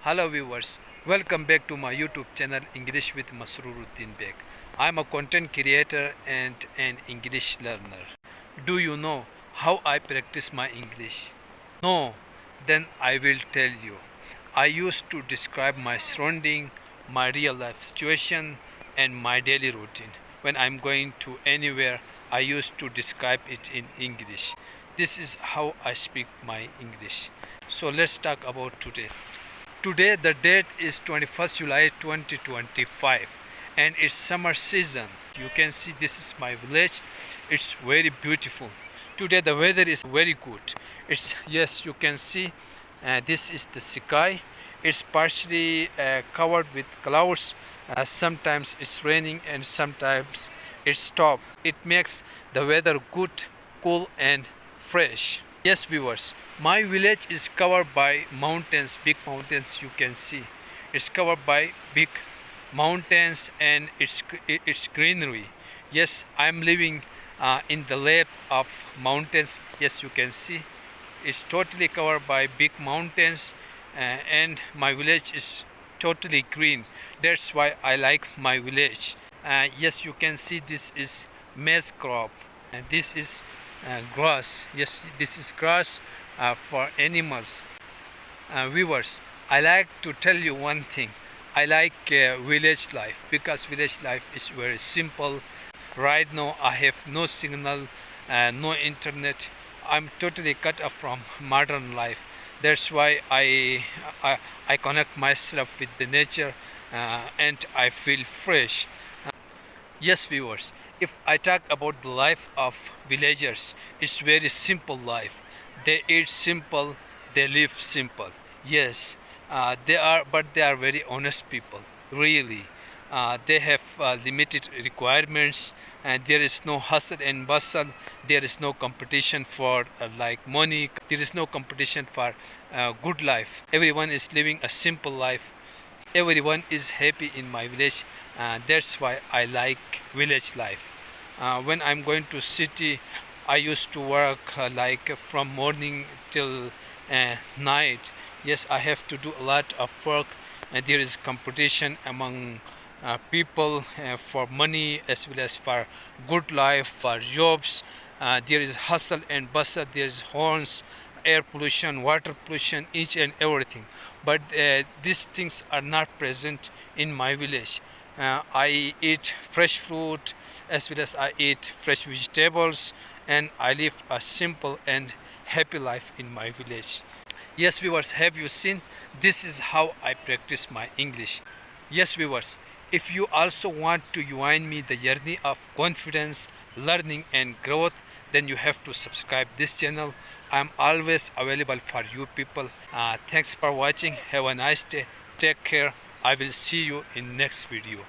Hello viewers, welcome back to my YouTube channel English with Masroor Uddin. I am a content creator and an English learner. Do you know how I practice my English? No, then I will tell you. I used to describe my surrounding, my real life situation and my daily routine. When I'm going to anywhere, I used to describe it in English. This is how I speak my English. So let's talk about today. Today the date is 21st July 2025 and it's summer season. You can see this is my village. It's very beautiful. Today the weather is very good. It's yes you can see this is the sky. It's partially covered with clouds. Sometimes it's raining and sometimes it stops. It makes the weather good, cool and fresh. Yes viewers, my village is covered by mountains, big mountains you can see. It's covered by big mountains and it's greenery. Yes, I'm living in the lap of mountains. Yes, you can see. It's totally covered by big mountains and my village is totally green. That's why I like my village. Yes, you can see this is maize crop and this is grass. Yes, this is grass for animals. Viewers, I like to tell you one thing. I like village life because village life is very simple. Right now I have no signal, no internet. I'm totally cut off from modern life. That's why I connect myself with the nature and I feel fresh. Yes, viewers, if I talk about the life of villagers, it's very simple life. They eat simple, they live simple. Yes, but they are very honest people. Really, they have limited requirements, and there is no hustle and bustle. There is no competition for like money. There is no competition for good life. Everyone is living a simple life. Everyone is happy in my village. That's why I like village life. When I'm going to city, I used to work like from morning till night. Yes, I have to do a lot of work and there is competition among people for money as well as for good life, for jobs. There is hustle and bustle, there is horns, air pollution, water pollution, each and everything. But these things are not present in my village. I eat fresh fruit as well as I eat fresh vegetables and I live a simple and happy life in my village. Yes viewers, have you seen? This is how I practice my English. Yes viewers, if you also want to join me the journey of confidence, learning and growth, then you have to subscribe this channel. I am always available for you people. Thanks for watching. Have a nice day. Take care. I will see you in next video.